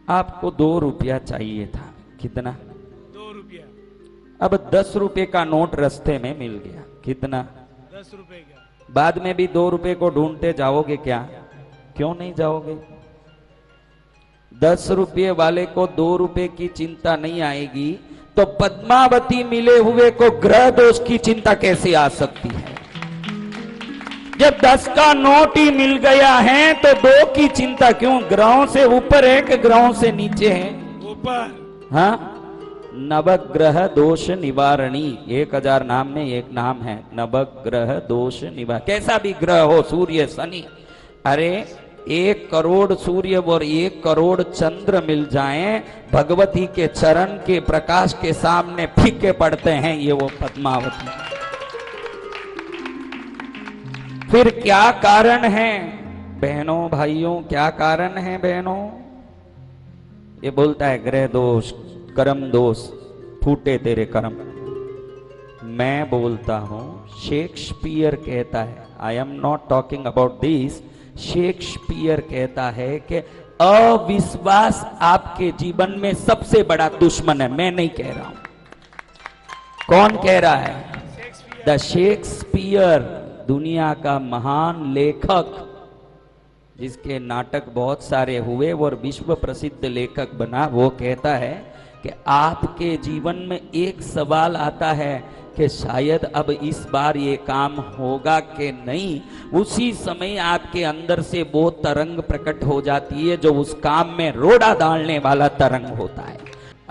आपको 2 रुपया चाहिए था। कितना? 2 रुपया। अब 10 रुपए का नोट रास्ते में मिल गया। कितना? 10 रुपए का। बाद में भी 2 रुपए को ढूंढते जाओगे क्या? क्यों नहीं जाओगे? 10 रुपये वाले को 2 रुपए की चिंता नहीं आएगी तो पद्मावती मिले हुए को ग्रह दोष की चिंता कैसे आ सकती है? जब 10 का नोट ही मिल गया है तो 2 की चिंता क्यों? ग्रहों से ऊपर है कि ग्रहों से नीचे है? ऊपर। हाँ, नवग्रह दोष निवारणी 1000 नाम में एक नाम है नवग्रह दोष निवार। कैसा भी ग्रह हो, सूर्य शनि, अरे 1 करोड़ सूर्य और 1 करोड़ चंद्र मिल जाएं, भगवती के चरण के प्रकाश के सामने फीके पड़ते हैं ये वो पद्मावती। फिर क्या कारण है बहनों भाइयों? क्या कारण है बहनों? ये बोलता है ग्रह दोष, कर्म दोष, फूटे तेरे कर्म। मैं बोलता हूं शेक्सपियर कहता है, I am not talking about this, Shakespeare कहता है कि अविश्वास आपके जीवन में सबसे बड़ा दुश्मन है। मैं नहीं कह रहा हूं। कौन कह रहा है? द शेक्सपियर, दुनिया का महान लेखक जिसके नाटक बहुत सारे हुए और विश्व प्रसिद्ध लेखक बना, वो कहता है कि आपके जीवन में एक सवाल आता है कि शायद अब इस बार ये काम होगा कि नहीं। उसी समय आपके अंदर से वो तरंग प्रकट हो जाती है जो उस काम में रोड़ा डालने वाला तरंग होता है।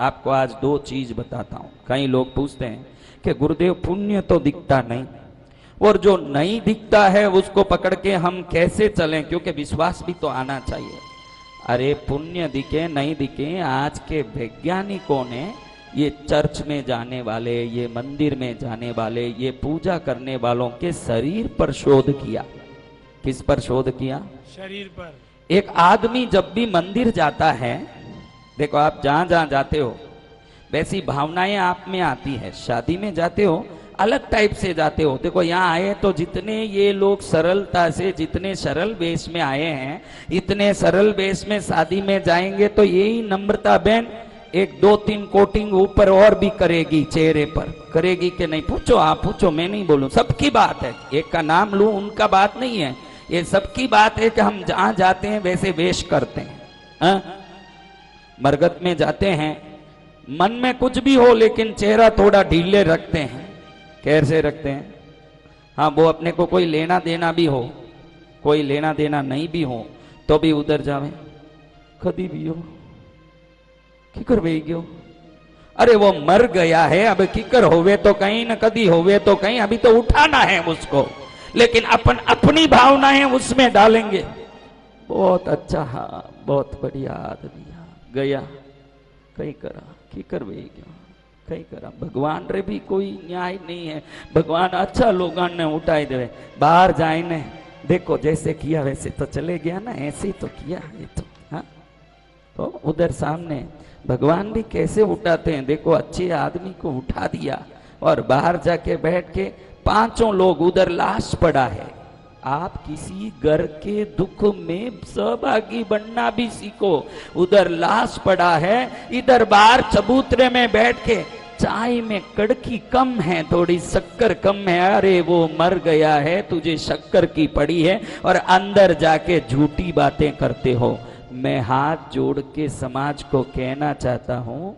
आपको आज 2 चीज बताता हूं। कई लोग पूछते हैं कि गुरुदेव पुण्य तो दिखता नहीं, और जो नहीं दिखता है उसको पकड़ के हम कैसे चलें, क्योंकि विश्वास भी तो आना चाहिए। अरे पुण्य दिखे नहीं दिखे, आज के वैज्ञानिकों ने ये चर्च में जाने वाले, ये मंदिर में जाने वाले, ये पूजा करने वालों के शरीर पर शोध किया। किस पर शोध किया? शरीर पर। एक आदमी जब भी मंदिर जाता है, देखो आप जहां जहां जाते हो वैसी भावनाएं आप में आती है। शादी में जाते हो अलग टाइप से जाते हो। देखो यहाँ आए तो जितने ये लोग सरलता से, जितने सरल वेश में आए हैं, इतने सरल वेश में शादी में जाएंगे तो यही नम्रता बहन 1-2-3 कोटिंग ऊपर और भी करेगी, चेहरे पर करेगी कि नहीं? पूछो, आप पूछो, मैं नहीं बोलूं। सबकी बात है, एक का नाम लूं उनका बात नहीं है, ये सबकी बात है कि हम जहां जाते हैं वैसे वेश करते हैं। मरगत में जाते हैं, मन में कुछ भी हो लेकिन चेहरा थोड़ा ढीले रखते हैं। कैसे रखते हैं? हाँ, वो अपने को कोई लेना देना भी हो, कोई लेना देना नहीं भी हो तो भी उधर जावे, कदी भी हो की कर गयो। अरे वो मर गया है, अब किकर होवे तो कहीं न कदी होवे तो कहीं, अभी तो उठाना है उसको, लेकिन अपन अपनी भावनाएं उसमें डालेंगे। बहुत अच्छा, हाँ बहुत बढ़िया आदमी, गया कहीं करा किकर गयो, कहीं करा। भगवान रे भी कोई न्याय नहीं है। भगवान अच्छा लोगों ने उठाई दे, बाहर जाए ने देखो जैसे किया वैसे तो चले गया ना, ऐसे ही तो किया ये तो। हाँ, तो उधर सामने भगवान भी कैसे उठाते हैं, देखो अच्छे आदमी को उठा दिया और बाहर जाके बैठ के 5 लोग, उधर लाश पड़ा है। आप किसी घर के दुख में सहभागी बनना भी सीखो। उधर लाश पड़ा है, इधर बाहर चबूतरे में बैठ के चाय में कड़की कम है, थोड़ी शक्कर कम है, अरे वो मर गया है, तुझे शक्कर की पड़ी है, और अंदर जाके झूठी बातें करते हो। मैं हाथ जोड़ के समाज को कहना चाहता हूं,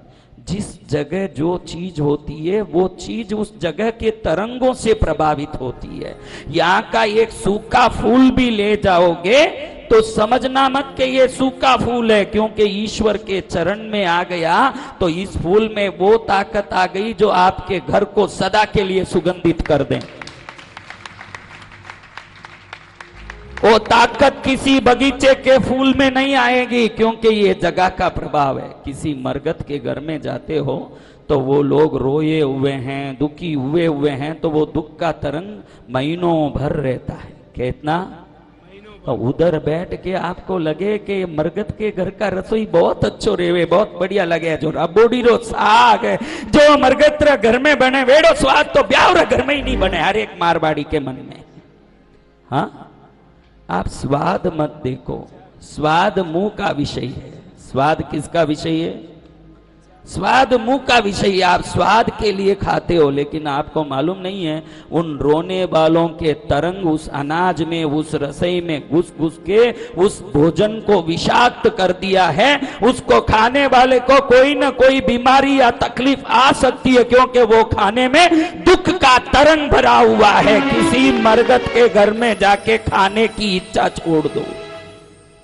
जिस जगह जो चीज होती है वो चीज उस जगह के तरंगों से प्रभावित होती है। यहाँ का एक सूखा फूल भी ले जाओगे तो समझना मत कि ये सूखा फूल है, क्योंकि ईश्वर के चरण में आ गया तो इस फूल में वो ताकत आ गई जो आपके घर को सदा के लिए सुगंधित कर दे। वो ताकत किसी बगीचे के फूल में नहीं आएगी, क्योंकि ये जगह का प्रभाव है। किसी मरगत के घर में जाते हो तो वो लोग रोए हुए हैं, दुखी हुए हैं, तो वो दुख का तरंग महीनों भर रहता है। कितना? तो उधर बैठ के आपको लगे कि मरगत के घर का रसोई बहुत अच्छो रेवे, बहुत बढ़िया लगे, जो रबोड़ी रो साग है जो मरगत घर में बने वेड़ो स्वाद तो ब्याह घर में ही नहीं बने, हर एक मारवाड़ी के मन में। हाँ, आप स्वाद मत देखो, स्वाद मुंह का विषय है, स्वाद किसका विषय है? स्वाद मुंह का विषय है। आप स्वाद के लिए खाते हो, लेकिन आपको मालूम नहीं है उन रोने वालों के तरंग उस अनाज में, उस रसोई में घुस घुस के उस भोजन को विषाक्त कर दिया है। उसको खाने वाले को कोई ना कोई बीमारी या तकलीफ आ सकती है, क्योंकि वो खाने में दुख का तरंग भरा हुआ है। किसी मरगत के घर में जाके खाने की इच्छा छोड़ दो,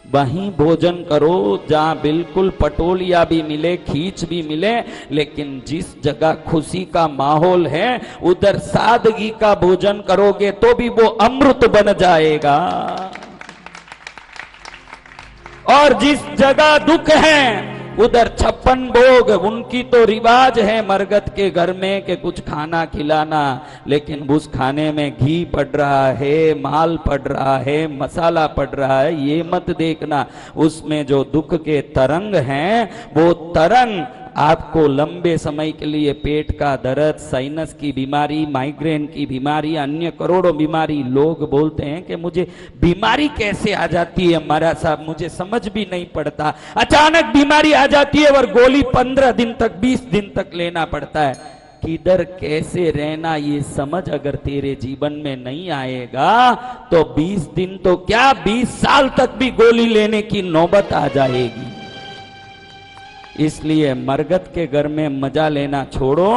वहीं भोजन करो जहां बिल्कुल पटोलिया भी मिले, खींच भी मिले, लेकिन जिस जगह खुशी का माहौल है उधर सादगी का भोजन करोगे तो भी वो अमृत बन जाएगा। और जिस जगह दुख है उधर 56 भोग, उनकी तो रिवाज है मरगत के घर में कि कुछ खाना खिलाना, लेकिन उस खाने में घी पड़ रहा है, माल पड़ रहा है, मसाला पड़ रहा है, ये मत देखना। उसमें जो दुख के तरंग हैं वो तरंग आपको लंबे समय के लिए पेट का दर्द, साइनस की बीमारी, माइग्रेन की बीमारी, अन्य करोड़ों बीमारी। लोग बोलते हैं कि मुझे बीमारी कैसे आ जाती है महाराज साहब, मुझे समझ भी नहीं पड़ता। अचानक बीमारी आ जाती है और गोली 15 दिन तक, 20 दिन तक लेना पड़ता है। किधर कैसे रहना ये समझ अगर तेरे जीवन में नहीं आएगा तो 20 दिन तो क्या 20 साल तक भी गोली लेने की नौबत आ जाएगी। इसलिए मरगत के घर में मजा लेना छोड़ो,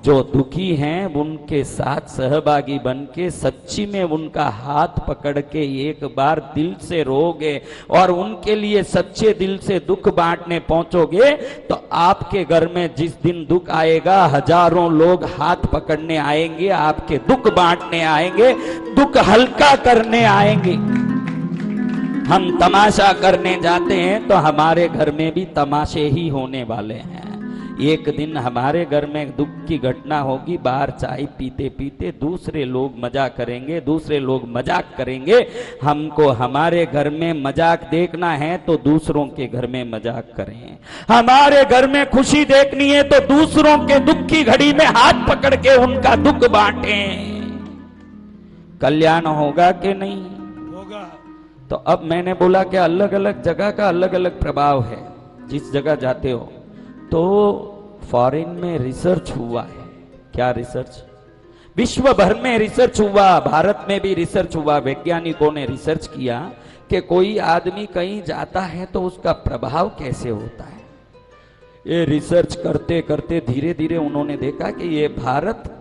जो दुखी हैं उनके साथ सहभागी बन के सच्ची में उनका हाथ पकड़ के एक बार दिल से रोगे और उनके लिए सच्चे दिल से दुख बांटने पहुंचोगे तो आपके घर में जिस दिन दुख आएगा हजारों लोग हाथ पकड़ने आएंगे, आपके दुख बांटने आएंगे, दुख हल्का करने आएंगे। हम तमाशा करने जाते हैं तो हमारे घर में भी तमाशे ही होने वाले हैं। एक दिन हमारे घर में दुख की घटना होगी, बाहर चाय पीते पीते दूसरे लोग मजाक करेंगे, दूसरे लोग मजाक करेंगे। हमको हमारे घर में मजाक देखना है तो दूसरों के घर में मजाक करें। हमारे घर में खुशी देखनी है तो दूसरों के दुख की घड़ी में हाथ पकड़ के उनका दुख बांटें। कल्याण होगा कि नहीं होगा। तो अब मैंने बोला कि अलग अलग जगह का अलग अलग प्रभाव है। जिस जगह जाते हो तो फॉरेन में रिसर्च हुआ है। क्या रिसर्च? विश्व भर में रिसर्च हुआ, भारत में भी रिसर्च हुआ। वैज्ञानिकों ने रिसर्च किया कि कोई आदमी कहीं जाता है तो उसका प्रभाव कैसे होता है। ये रिसर्च करते करते धीरे धीरे उन्होंने देखा कि ये भारत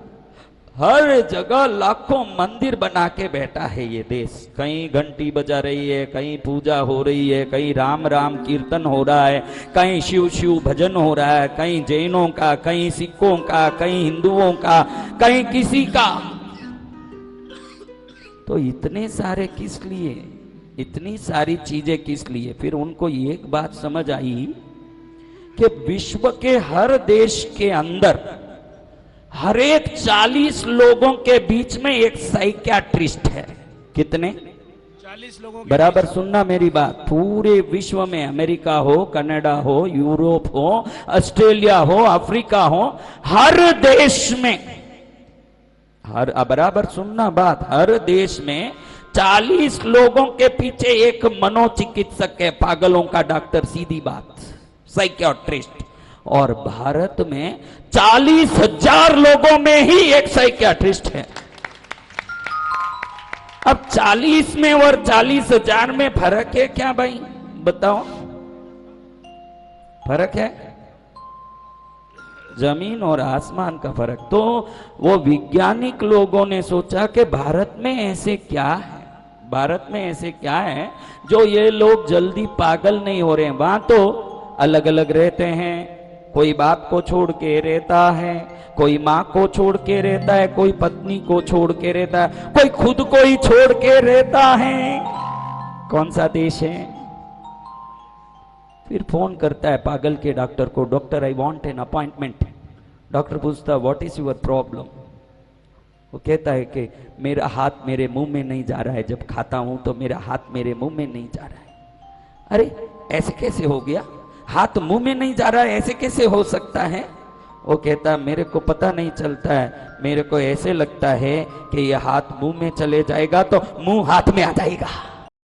हर जगह लाखों मंदिर बना के बैठा है। ये देश कहीं घंटी बजा रही है, कहीं पूजा हो रही है, कहीं राम राम कीर्तन हो रहा है, कहीं शिव शिव भजन हो रहा है, कहीं जैनों का, कहीं सिखों का, कहीं हिंदुओं का, कहीं किसी का। तो इतने सारे किस लिए, इतनी सारी चीजें किस लिए? फिर उनको एक बात समझ आई कि विश्व के हर देश के अंदर हर एक 40 लोगों के बीच में एक साइकियाट्रिस्ट है। कितने? 40 लोगों के बराबर सुनना मेरी बात। पूरे विश्व में, अमेरिका हो, कनाडा हो, यूरोप हो, ऑस्ट्रेलिया हो, अफ्रीका हो, हर देश में, हर बराबर सुनना बात, हर देश में 40 लोगों के पीछे एक मनोचिकित्सक है, पागलों का डॉक्टर, सीधी बात, साइकियाट्रिस्ट। और भारत में 40,000 लोगों में ही एक साइकियाट्रिस्ट है। अब 40 में और 40,000 में फर्क है क्या भाई? बताओ, फर्क है? जमीन और आसमान का फर्क। तो वो वैज्ञानिक लोगों ने सोचा कि भारत में ऐसे क्या है, भारत में ऐसे क्या है जो ये लोग जल्दी पागल नहीं हो रहे हैं। वहां तो अलग अलग रहते हैं, कोई बाप को छोड़ के रहता है, कोई माँ को छोड़ के रहता है, कोई पत्नी को छोड़ के रहता है, कोई खुद को ही छोड़ के रहता है। कौन सा देश है? फिर फोन करता है पागल के डॉक्टर को, doctor I want an appointment. Doctor पूछता व्हाट इज योर प्रॉब्लम? वो कहता है कि मेरा हाथ मेरे मुंह में नहीं जा रहा है, जब खाता हूं तो मेरा हाथ मेरे मुंह में नहीं जा रहा है। अरे ऐसे कैसे हो गया? हाथ मुंह में नहीं जा रहा है, ऐसे कैसे हो सकता है? वो कहता मेरे को पता नहीं चलता है, मेरे को ऐसे लगता है कि ये हाथ मुंह में चले जाएगा तो मुंह हाथ में आ जाएगा।